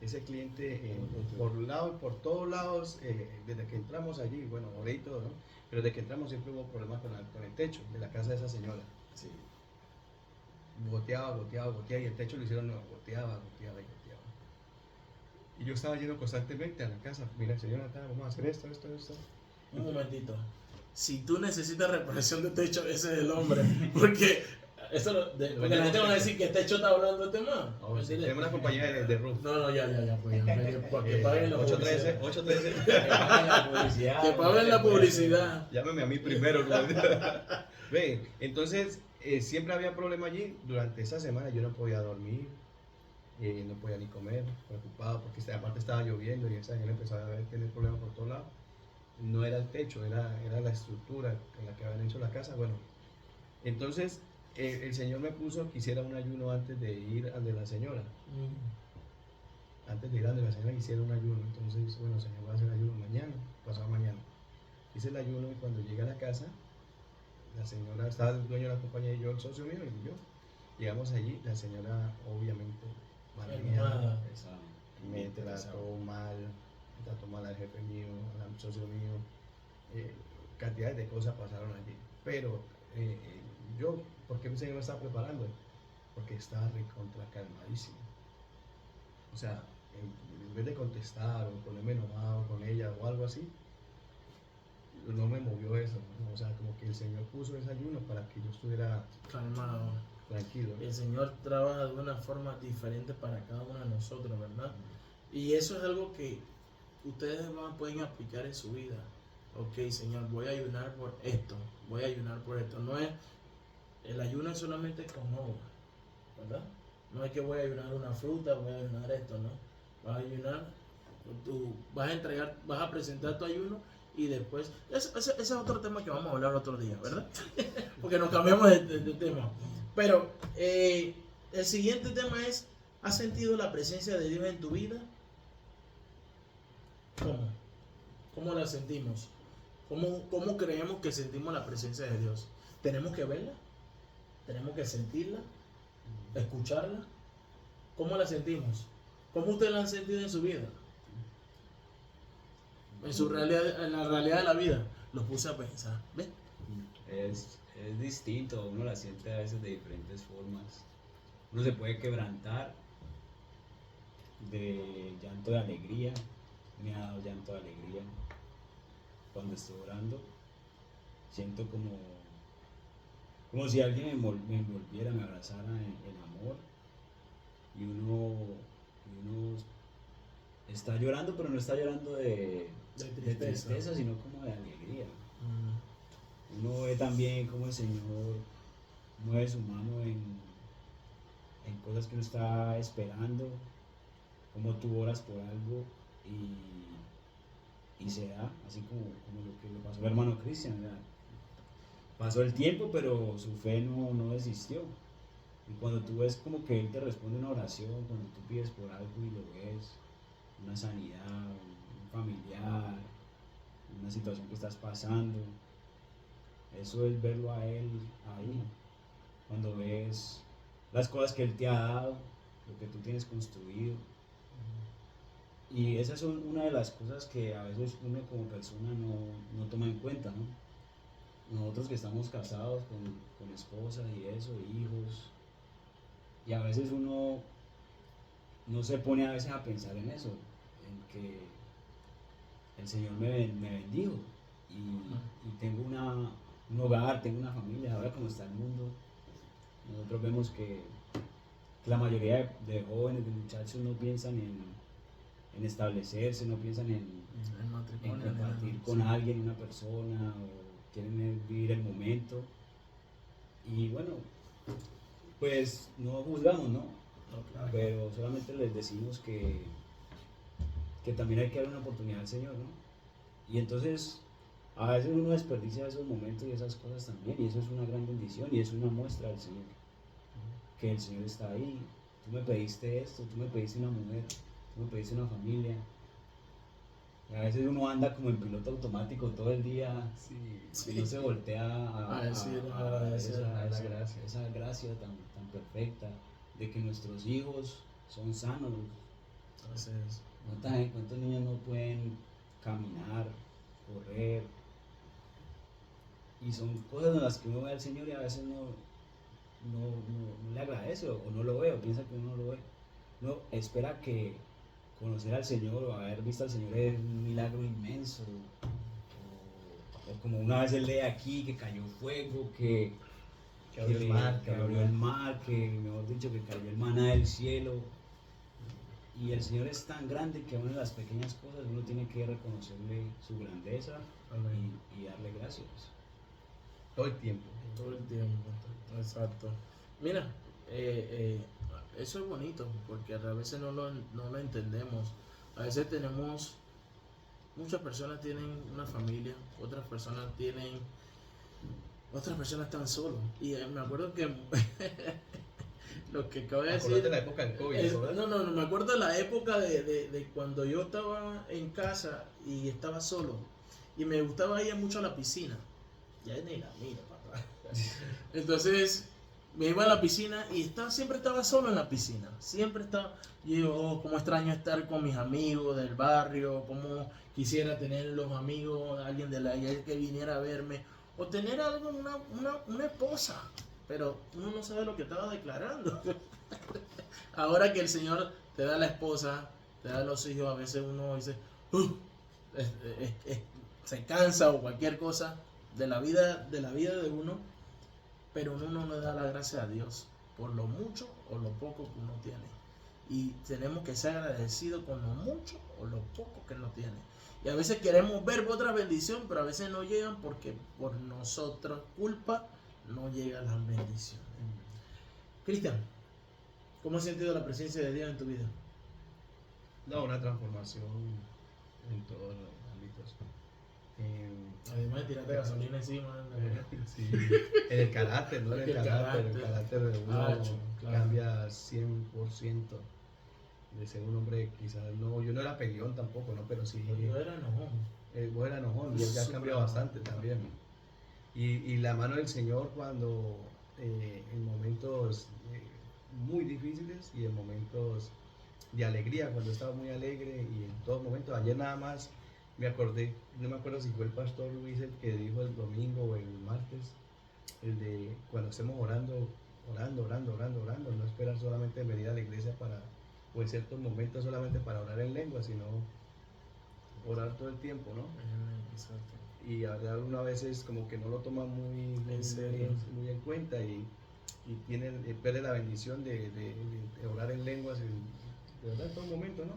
Speaker 3: Ese cliente, por un lado, por todos lados, desde que entramos allí, bueno, oré y todo, ¿no? Pero desde que entramos siempre hubo problemas con el techo de la casa de esa señora.
Speaker 1: Sí.
Speaker 3: Goteaba, y el techo lo hicieron nuevo, goteaba. Y yo estaba yendo constantemente a la casa, mira, señora, vamos a hacer esto.
Speaker 1: Un momentito. Si tú necesitas reparación de techo, ese es el hombre. Porque eso porque la gente va a decir que techo está hablando de tema.
Speaker 3: Oh, sí, tenemos una compañía de roof.
Speaker 1: No, ya, pues ya, que paguen la
Speaker 3: 813,
Speaker 1: publicidad.
Speaker 3: 813.
Speaker 2: Que paguen la publicidad.
Speaker 1: Que paguen la publicidad.
Speaker 3: Llámeme a mí primero. Ve, entonces siempre había problema allí. Durante esa semana yo no podía dormir, no podía ni comer, preocupado porque aparte estaba lloviendo y esa gente empezaba a tener problemas por todos lados. No era el techo, era la estructura en la que habían hecho la casa. Bueno, entonces el Señor me puso que hiciera un ayuno antes de ir al de la señora. Antes de ir al de la señora hiciera un ayuno. Entonces, bueno, Señor, va a hacer ayuno mañana, pasado mañana. Hice el ayuno y cuando llegué a la casa, la señora, estaba el dueño de la compañía y yo, el socio mío y yo. Llegamos allí, la señora obviamente malcriada, me trató mal al jefe mío, al socio mío, cantidades de cosas pasaron allí. Pero yo, ¿por qué el Señor me estaba preparando? Porque estaba recontra calmadísimo. O sea, en vez de contestar o ponerme enojado con ella o algo así, no me movió eso, ¿no? O sea, como que el Señor puso ese ayuno para que yo estuviera
Speaker 1: Calmado.
Speaker 3: tranquilo.
Speaker 1: El Señor trabaja de una forma diferente para cada uno de nosotros, ¿verdad? Y eso es algo que ustedes pueden aplicar en su vida. Ok, Señor, voy a ayunar por esto, voy a ayunar por esto. No es, el ayuno es solamente con obra, ¿verdad? No es que voy a ayunar una fruta, voy a ayunar esto, ¿no? Vas a ayunar, tú vas a entregar, vas a presentar tu ayuno y después, ese es otro tema que vamos a hablar otro día, ¿verdad? Porque nos cambiamos de tema. Pero el siguiente tema es, ¿has sentido la presencia de Dios en tu vida? ¿Cómo? ¿Cómo la sentimos? ¿Cómo creemos que sentimos la presencia de Dios? ¿Tenemos que verla? ¿Tenemos que sentirla? ¿Escucharla? ¿Cómo la sentimos? ¿Cómo ustedes la han sentido en su vida? En su realidad, en la realidad de la vida. Los puse a pensar. ¿Ven?
Speaker 2: Es distinto, uno la siente a veces de diferentes formas. Uno se puede quebrantar de llanto de alegría. Me ha dado llanto de alegría cuando estoy orando. Siento como si alguien me envolviera, me abrazara en amor. Y uno está llorando, pero no está llorando de tristeza, sino como de alegría. Uno ve también cómo el Señor mueve su mano en cosas que uno está esperando, como tú oras por algo y se da, así como lo que le pasó al hermano Cristian. Pasó el tiempo, pero su fe no desistió. Y cuando tú ves como que Él te responde una oración, cuando tú pides por algo y lo ves, una sanidad, un familiar, una situación que estás pasando, eso es verlo a Él ahí. Cuando ves las cosas que Él te ha dado, lo que tú tienes construido. Y esas son una de las cosas que a veces uno como persona no toma en cuenta, ¿no? Nosotros que estamos casados con esposas y eso, hijos, y a veces uno no se pone a veces a pensar en eso, en que el Señor me bendijo y tengo un hogar, tengo una familia. Ahora como está el mundo, nosotros vemos que la mayoría de jóvenes, de muchachos no piensan en establecerse, no piensan en compartir con alguien, una persona, o quieren vivir el momento. Y bueno, pues no juzgamos, ¿no?
Speaker 1: Claro.
Speaker 2: Pero solamente les decimos que también hay que dar una oportunidad al Señor, ¿no? Y entonces a veces uno desperdicia esos momentos y esas cosas también, y eso es una gran bendición y es una muestra del Señor, que el Señor está ahí. Tú me pediste esto, tú me pediste una mujer, tú me pediste una familia, Y a veces uno anda como en piloto automático todo el día
Speaker 3: Sí,
Speaker 2: y no se voltea
Speaker 1: A decir,
Speaker 2: a
Speaker 1: agradecer
Speaker 2: esa gracia tan perfecta de que nuestros hijos son sanos.
Speaker 1: Entonces,
Speaker 2: ¿Cuántos niños no pueden caminar, correr? Y son cosas en las que uno ve al Señor y a veces no le agradece o no lo ve o piensa que uno no lo ve. No espera que conocer al Señor o haber visto al Señor es un milagro inmenso. O como una vez él lee aquí que cayó fuego, que
Speaker 3: abrió el mar,
Speaker 2: que abrió el mar, que mejor dicho, que cayó el maná del cielo. Y el Señor es tan grande que aún en las pequeñas cosas uno tiene que reconocerle su grandeza y darle gracias.
Speaker 3: todo el tiempo.
Speaker 1: todo el tiempo. Exacto. Mira, eso es bonito porque a veces no lo entendemos. A veces muchas personas tienen una familia, otras personas están solos. Y me acuerdo que lo que acabo de decir.
Speaker 3: Acordate de la época del COVID, ¿verdad?
Speaker 1: No, me acuerdo de la época de cuando yo estaba en casa y estaba solo. Y me gustaba ir mucho a la piscina. Ya ni la miro, papá. Entonces me iba a la piscina y siempre estaba solo en la piscina. Siempre estaba. Y yo, cómo extraño estar con mis amigos del barrio, cómo quisiera tener los amigos, alguien de la calle que viniera a verme, o tener algo, una esposa. Pero uno no sabe lo que estaba declarando. Ahora que el Señor te da la esposa, te da los hijos, a veces uno dice, se cansa o cualquier cosa de la vida de uno, pero uno no le da la gracia a Dios por lo mucho o lo poco que uno tiene. Y tenemos que ser agradecidos con lo mucho o lo poco que uno tiene. Y a veces queremos ver otra bendición, pero a veces no llegan porque por nosotros culpa no llegan las bendiciones. Cristian, ¿cómo has sentido la presencia de Dios en tu vida?
Speaker 3: No, una transformación en todos los ámbitos.
Speaker 1: Además de tirarte gasolina encima.
Speaker 3: Sí, en el carácter, ¿no? En el carácter de uno
Speaker 1: Claro.
Speaker 3: cambia 100% de ser un hombre, quizás no, yo no era peleón tampoco, ¿no? Pero sí,
Speaker 1: Yo era enojón.
Speaker 3: vos eras enojón y él ya cambió bastante también. Y la mano del Señor cuando en momentos muy difíciles y en momentos de alegría, cuando estaba muy alegre y en todos momentos, ayer nada más me acordé, no me acuerdo si fue el pastor Luis el que dijo el domingo o el martes, el de cuando estemos orando, no esperar solamente venir a la iglesia o en ciertos momentos solamente para orar en lengua, sino orar todo el tiempo, ¿no?
Speaker 1: Exacto.
Speaker 3: Y algunas veces como que no lo toma muy en cuenta y pierde la bendición de orar en lenguas de verdad en todo momento, ¿no?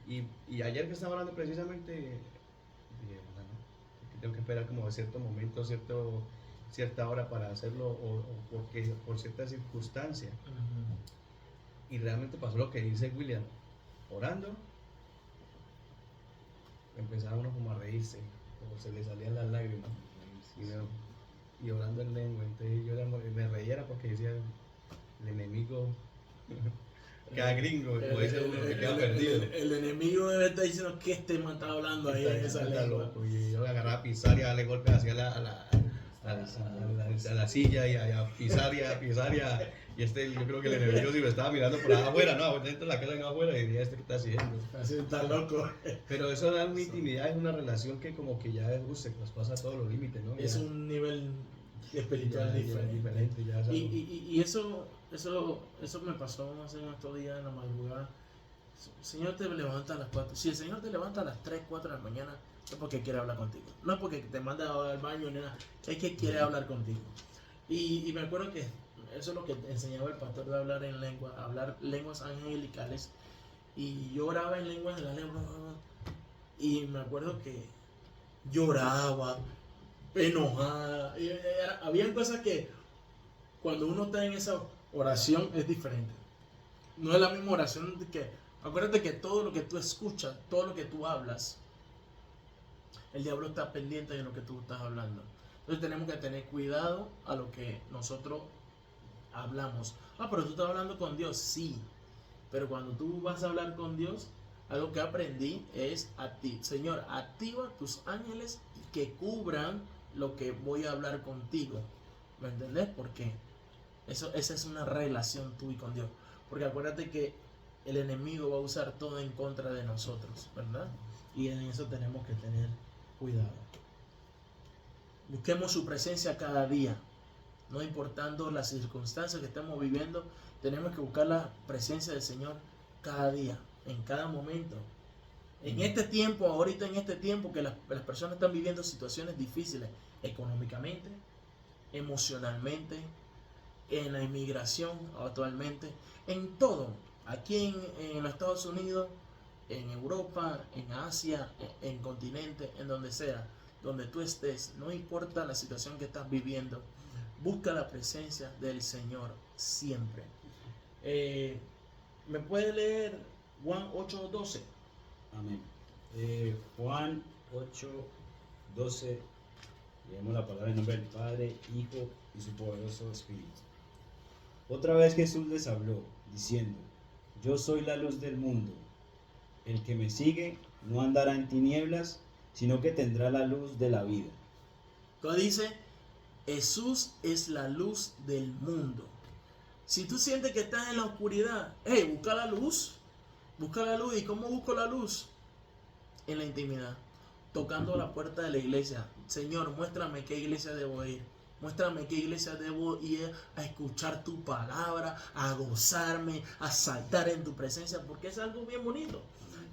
Speaker 3: Y ayer que estaba hablando precisamente dije, bueno, tengo que esperar como cierto momento, cierta hora para hacerlo o porque por cierta circunstancia. Y realmente pasó lo que dice William, orando empezaba uno como a reírse, como se le salían las lágrimas y orando en lengua. Entonces yo me reía porque decía el enemigo cada gringo, como dice uno, que queda perdido.
Speaker 1: El enemigo debe estar diciendo que este man está hablando ahí en esa lengua.
Speaker 3: Y yo agarraba a pisar y a darle golpes hacia a la silla y a pisar y yo creo que el enemigo si me estaba mirando por afuera, no, dentro de la casa afuera y decía, ¿este qué está haciendo?
Speaker 1: Así está loco.
Speaker 3: Pero eso da una intimidad, es una relación que como que ya se traspasa todos los límites, ¿no?
Speaker 1: Es un nivel espiritual diferente.
Speaker 3: Ya
Speaker 1: y eso me pasó hace estos días en la madrugada. El Señor te levanta a las 4. Si el Señor te levanta a las 3, 4 de la mañana, es porque quiere hablar contigo. No es porque te manda al baño ni nada, es que quiere hablar contigo. Y me acuerdo que eso es lo que enseñaba el pastor de hablar en lengua, hablar lenguas angelicales. Y yo oraba en lenguas de la lengua. Y me acuerdo que lloraba, enojada. Habían cosas que cuando uno está en esa oración es diferente. No es la misma oración que... Acuérdate que todo lo que tú escuchas, todo lo que tú hablas, el diablo está pendiente de lo que tú estás hablando. Entonces tenemos que tener cuidado a lo que nosotros hablamos. Pero tú estás hablando con Dios, sí. Pero cuando tú vas a hablar con Dios, algo que aprendí es Señor, activa tus ángeles que cubran lo que voy a hablar contigo. ¿Me entendés? Porque esa es una relación tú y con Dios. Porque acuérdate que el enemigo va a usar todo en contra de nosotros, ¿verdad? Y en eso tenemos que tener cuidado. Busquemos su presencia cada día. No importando las circunstancias que estemos viviendo, tenemos que buscar la presencia del Señor cada día, en cada momento. En este tiempo, ahorita en este tiempo que las personas están viviendo situaciones difíciles económicamente, emocionalmente, en la inmigración actualmente, en todo, aquí en los Estados Unidos, en Europa, en Asia, en continente, en donde sea, donde tú estés, no importa la situación que estás viviendo, busca la presencia del Señor siempre. ¿Me puede leer Juan 8:12?
Speaker 2: Amén. Juan 8:12. Leemos la palabra en nombre del Padre, Hijo y su poderoso Espíritu. Otra vez Jesús les habló, diciendo: Yo soy la luz del mundo. El que me sigue no andará en tinieblas, sino que tendrá la luz de la vida.
Speaker 1: Cuando dice, Jesús es la luz del mundo. Si tú sientes que estás en la oscuridad, busca la luz. Busca la luz. ¿Y cómo busco la luz? En la intimidad. Tocando la puerta de la iglesia. Señor, muéstrame qué iglesia debo ir. Muéstrame qué iglesia debo ir a escuchar tu palabra, a gozarme, a saltar en tu presencia, porque es algo bien bonito.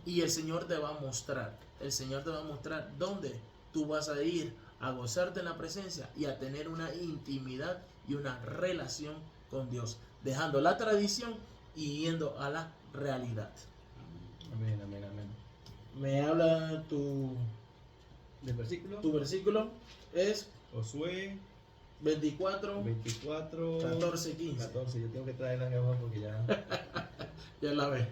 Speaker 1: Y el Señor te va a mostrar. El Señor te va a mostrar dónde tú vas a ir a gozarte en la presencia y a tener una intimidad y una relación con Dios, dejando la tradición y yendo a la realidad.
Speaker 3: Amén, amén, amén.
Speaker 1: Me habla
Speaker 3: ¿Del versículo?
Speaker 1: tu versículo, es
Speaker 3: Josué
Speaker 1: 24, 14, 15.
Speaker 3: 14, yo tengo que traer la hoja porque ya...
Speaker 1: Ya la ves.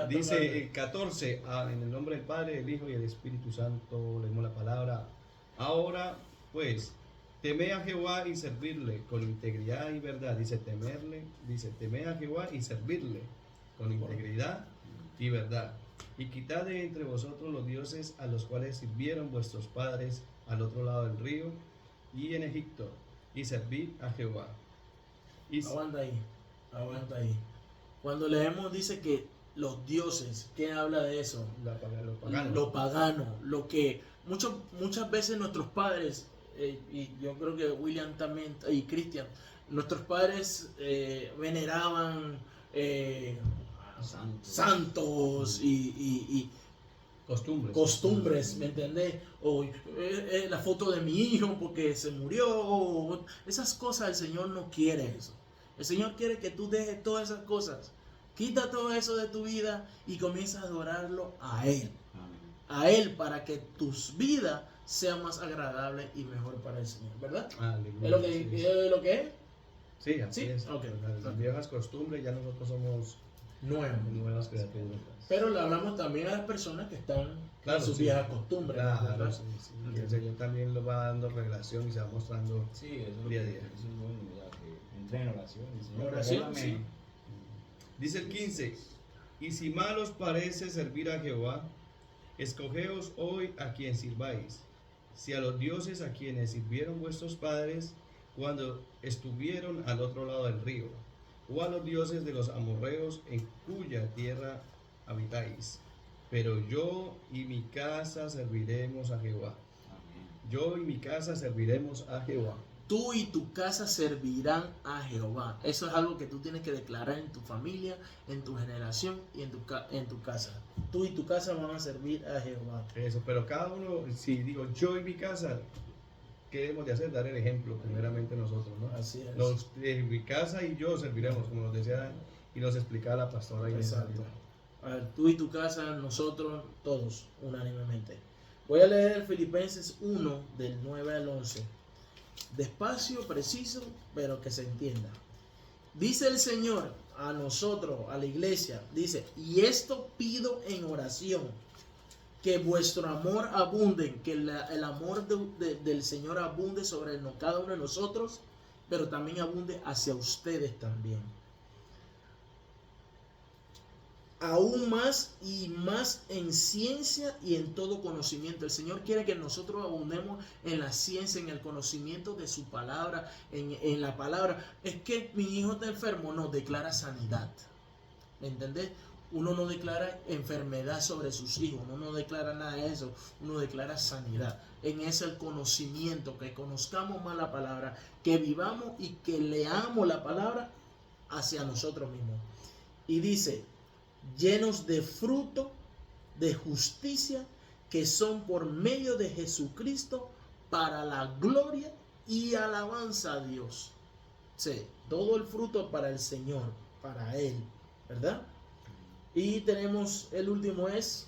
Speaker 3: Dice 14, en el nombre del Padre, del Hijo y del Espíritu Santo, leemos la palabra. Ahora, pues, temed a Jehová y servirle con integridad y verdad. Dice temed a Jehová y servirle con integridad y verdad. Y quitad de entre vosotros los dioses a los cuales sirvieron vuestros padres al otro lado del río y en Egipto, y servid a Jehová.
Speaker 1: Aguanta ahí. Cuando leemos dice que los dioses, ¿quién habla de eso? Lo pagano, lo que muchas veces nuestros padres, y yo creo que William también, y Cristian, nuestros padres veneraban santos y costumbres, ¿me entendés? O la foto de mi hijo porque se murió, esas cosas. El Señor no quiere eso. El Señor quiere que tú dejes todas esas cosas, quita todo eso de tu vida y comienza a adorarlo a Él. A Él, para que tus vidas sean más agradables y mejor para el Señor, ¿verdad? ¿Es lo que es?
Speaker 3: Sí, así
Speaker 1: ¿Sí?
Speaker 3: es.
Speaker 1: Okay.
Speaker 3: Las viejas costumbres, ya nosotros somos nuevas criaturas.
Speaker 1: Pero le hablamos también a las personas que están
Speaker 3: Claro,
Speaker 1: en sus
Speaker 3: sí.
Speaker 1: viejas costumbres.
Speaker 3: Claro,
Speaker 1: ¿verdad?
Speaker 3: sí. El Señor también lo va dando revelación y se va mostrando
Speaker 2: Sí, eso
Speaker 3: día a día.
Speaker 2: es bueno, ya que entre en oración. Señor,
Speaker 1: Oración,
Speaker 2: revélame.
Speaker 1: sí.
Speaker 3: Dice el 15: Y si mal os parece servir a Jehová, escogeos hoy a quien sirváis, si a los dioses a quienes sirvieron vuestros padres cuando estuvieron al otro lado del río, o a los dioses de los amorreos en cuya tierra habitáis. Pero yo y mi casa serviremos a Jehová.
Speaker 2: Amén.
Speaker 3: Yo y mi casa serviremos a Jehová.
Speaker 1: Tú y tu casa servirán a Jehová. Eso es algo que tú tienes que declarar en tu familia, en tu generación y en tu casa. Tú y tu casa van a servir a Jehová.
Speaker 3: Eso, pero cada uno, si digo yo y mi casa, ¿qué debemos de hacer? Dar el ejemplo, primeramente nosotros, ¿no?
Speaker 1: Así es.
Speaker 3: Mi casa y yo serviremos, como nos decía y nos explicaba la pastora Inés.
Speaker 1: Exacto. A ver, tú y tu casa, nosotros, todos, unánimemente. Voy a leer Filipenses 1, del 9 al 11. Despacio, preciso, pero que se entienda. Dice el Señor a nosotros, a la iglesia, dice: y esto pido en oración, que vuestro amor abunde, que el amor del Señor abunde sobre cada uno de nosotros, pero también abunde hacia ustedes también. aún más y más en ciencia y en todo conocimiento. El Señor quiere que nosotros abundemos en la ciencia, en el conocimiento de su palabra, en la palabra. Es que mi hijo está enfermo, no, declara sanidad. ¿Me entendés? Uno no declara enfermedad sobre sus hijos, uno no declara nada de eso, uno declara sanidad. En ese el conocimiento, que conozcamos más la palabra, que vivamos y que leamos la palabra hacia nosotros mismos. Y dice, llenos de fruto de justicia, que son por medio de Jesucristo para la gloria y alabanza a Dios. Sí, todo el fruto para el Señor, para Él, ¿verdad? Y tenemos el último es,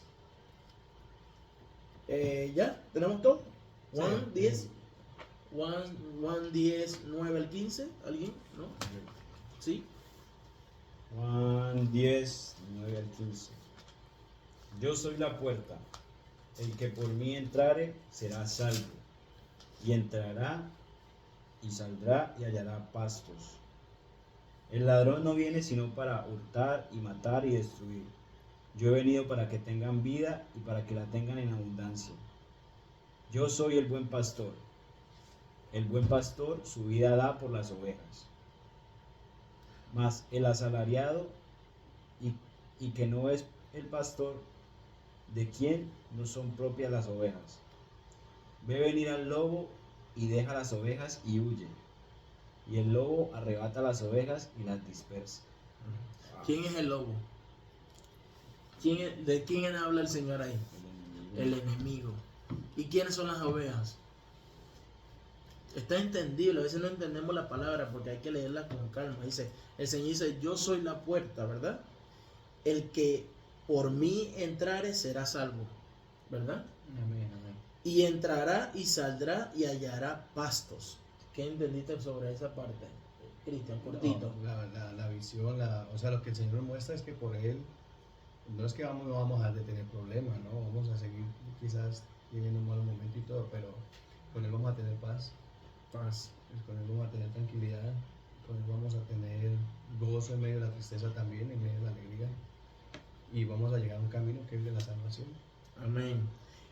Speaker 1: ya, tenemos todo. Juan 10, Juan 10, 9 al 15, ¿alguien? ¿No? ¿Sí?
Speaker 2: Juan 10, 9 al 15. Yo soy la puerta. El que por mí entrare será salvo. Y entrará y saldrá y hallará pastos. El ladrón no viene sino para hurtar y matar y destruir. Yo he venido para que tengan vida y para que la tengan en abundancia. Yo soy el buen pastor. El buen pastor su vida da por las ovejas. Mas el asalariado y que no es el pastor, de quien no son propias las ovejas, ve venir al lobo y deja las ovejas y huye. Y el lobo arrebata las ovejas y las dispersa.
Speaker 1: ¿Quién es el lobo? ¿De quién habla el Señor ahí? El enemigo. ¿Y quiénes son las ovejas? Está entendible, a veces no entendemos la palabra porque hay que leerla con calma. Dice, el Señor dice, yo soy la puerta, ¿verdad? El que por mí entrare será salvo, ¿verdad?
Speaker 3: Amén, amén.
Speaker 1: Y entrará y saldrá y hallará pastos. ¿Qué entendiste sobre esa parte, Cristian? Cortito.
Speaker 3: No, la visión, o sea, lo que el Señor muestra es que por Él, no es que no vamos a tener problemas, ¿no? Vamos a seguir quizás viviendo un mal momento y todo, pero con Él vamos a tener paz.
Speaker 1: Paz.
Speaker 3: Con Él vamos a tener tranquilidad, con Él vamos a tener gozo en medio de la tristeza también, en medio de la alegría, y vamos a llegar a un camino que es de la salvación.
Speaker 1: Amén.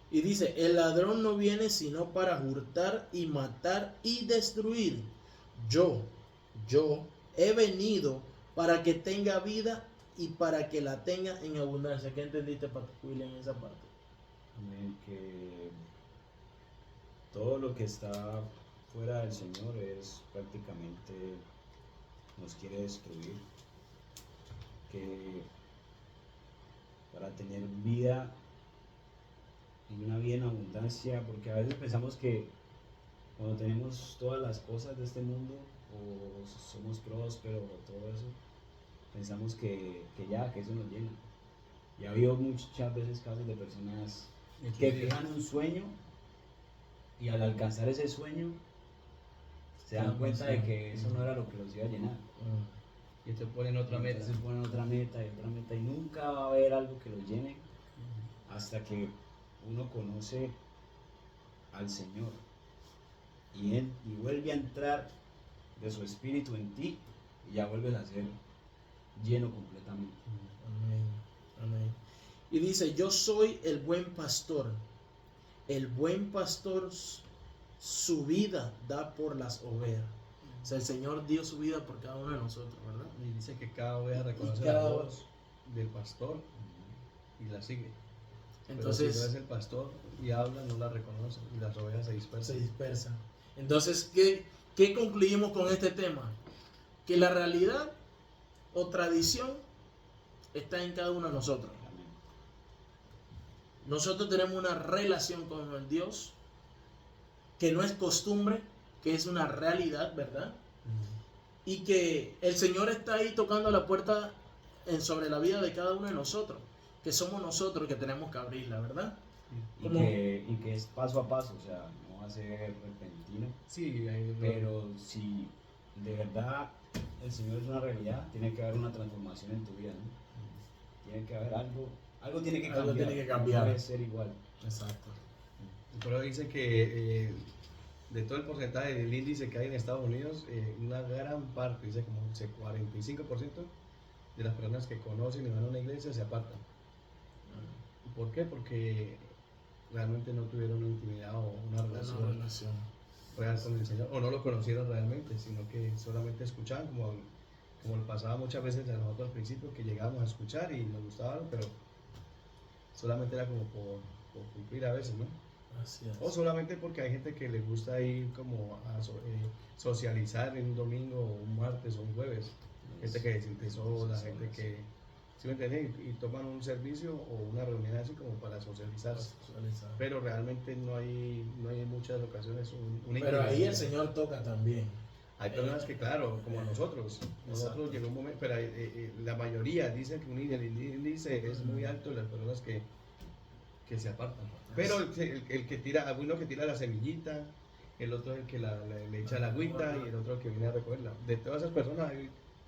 Speaker 1: Y dice, el ladrón no viene sino para hurtar y matar y destruir. Yo he venido para que tenga vida y para que la tenga en abundancia. ¿Qué entendiste, William, en esa parte?
Speaker 2: Amén, que todo lo que está fuera del Señor es prácticamente nos quiere destruir. Que para tener vida y una vida en abundancia, porque a veces pensamos que cuando tenemos todas las cosas de este mundo o somos prósperos o todo eso, pensamos que eso nos llena. Y ha habido muchas veces casos de personas que fijan un sueño y al alcanzar ese sueño se dan cuenta de que eso no era lo que los iba a llenar.
Speaker 3: Y te ponen otra meta.
Speaker 2: Se ponen otra meta y otra meta y nunca va a haber algo que los llene hasta que uno conoce al Señor y vuelve a entrar de su espíritu en ti y ya vuelves a ser lleno completamente.
Speaker 1: Amén. Amén. Y dice, yo soy el buen pastor. El buen pastor su vida da por las ovejas. O sea, el Señor dio su vida por cada uno de nosotros, ¿verdad?
Speaker 3: Y dice que cada oveja reconoce
Speaker 1: cada
Speaker 3: la voz del pastor y la sigue.
Speaker 1: Entonces,
Speaker 3: pero si no es el pastor y habla, no la reconoce y las ovejas se dispersan.
Speaker 1: se dispersa. Entonces, ¿qué concluimos con este tema? Que la realidad o tradición está en cada uno de nosotros. Nosotros tenemos una relación con el Dios que no es costumbre, que es una realidad, ¿verdad? Y que el Señor está ahí tocando la puerta sobre la vida de cada uno de nosotros, que somos nosotros que tenemos que abrirla, ¿verdad?
Speaker 2: Y que es paso a paso, o sea, no va a ser repentino.
Speaker 3: Sí,
Speaker 2: pero si de verdad el Señor es una realidad, tiene que haber una transformación en tu vida, ¿no? Tiene que haber algo tiene que cambiar.
Speaker 1: Tiene que cambiar.
Speaker 2: No puede ser igual.
Speaker 1: Exacto.
Speaker 3: Por eso dice que de todo el porcentaje del índice que hay en Estados Unidos, una gran parte, dice como 45%, de las personas que conocen y van a una iglesia se apartan. ¿Por qué? Porque realmente no tuvieron una intimidad o una relación real con el Señor, o no lo conocieron realmente, sino que solamente escuchaban, como le pasaba muchas veces a nosotros al principio, que llegábamos a escuchar y nos gustaba, pero solamente era como por cumplir a veces, ¿no?
Speaker 1: Así es.
Speaker 3: O solamente porque hay gente que le gusta ir como a socializar en un domingo, o un martes o un jueves. Gente que se siente sola, gente que, ¿sí me entiendes? Y toman un servicio o una reunión así como para socializarse. Pero realmente no hay en muchas ocasiones una
Speaker 1: Pero ahí
Speaker 3: intimidad.
Speaker 1: el Señor toca también.
Speaker 3: Hay personas que, claro, como nosotros
Speaker 1: Exacto.
Speaker 3: llegó un momento, pero la mayoría dicen que un índice es muy alto de las personas que se apartan. Pero el que tira, uno que tira la semillita, el otro es el que le echa la agüita y el otro el que viene a recogerla. De todas esas personas,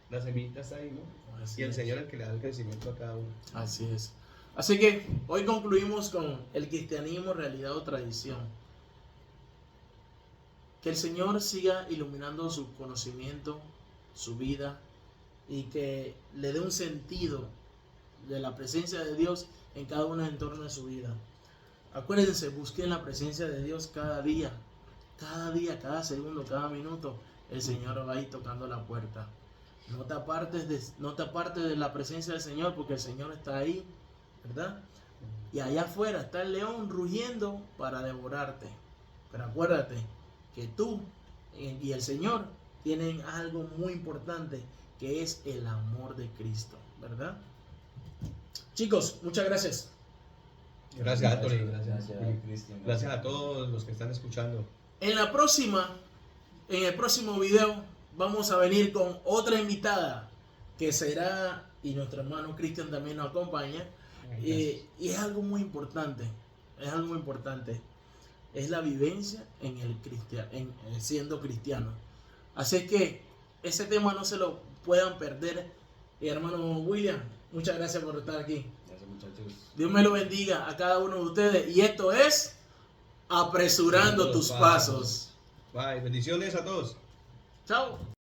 Speaker 3: la semillita está ahí, ¿no?
Speaker 1: Así
Speaker 3: Y el
Speaker 1: es.
Speaker 3: Señor es el que le da el crecimiento a cada uno.
Speaker 1: Así es. Así que hoy concluimos con el cristianismo, realidad o tradición. Que el Señor siga iluminando su conocimiento, su vida, y que le dé un sentido de la presencia de Dios en cada uno en torno de su vida. Acuérdense, busquen la presencia de Dios cada día, cada segundo, cada minuto. El Señor va a ir tocando la puerta. No te apartes de la presencia del Señor, porque el Señor está ahí, ¿verdad? Y allá afuera está el león rugiendo para devorarte. Pero acuérdate que tú y el Señor tienen algo muy importante, que es el amor de Cristo, ¿verdad? Chicos, muchas gracias.
Speaker 3: Gracias, Anthony.
Speaker 2: Gracias, Cristian.
Speaker 3: Gracias a todos los que están escuchando.
Speaker 1: En el próximo video, vamos a venir con otra invitada que será, y nuestro hermano Cristian también nos acompaña. Y es algo muy importante. Es la vivencia en el siendo cristiano. Así que ese tema no se lo puedan perder. Y hermano William, muchas gracias por estar aquí.
Speaker 2: Gracias, muchachos.
Speaker 1: Dios me lo bendiga a cada uno de ustedes. Y esto es Apresurando tus pasos.
Speaker 3: Bye, bendiciones a todos.
Speaker 1: Chao.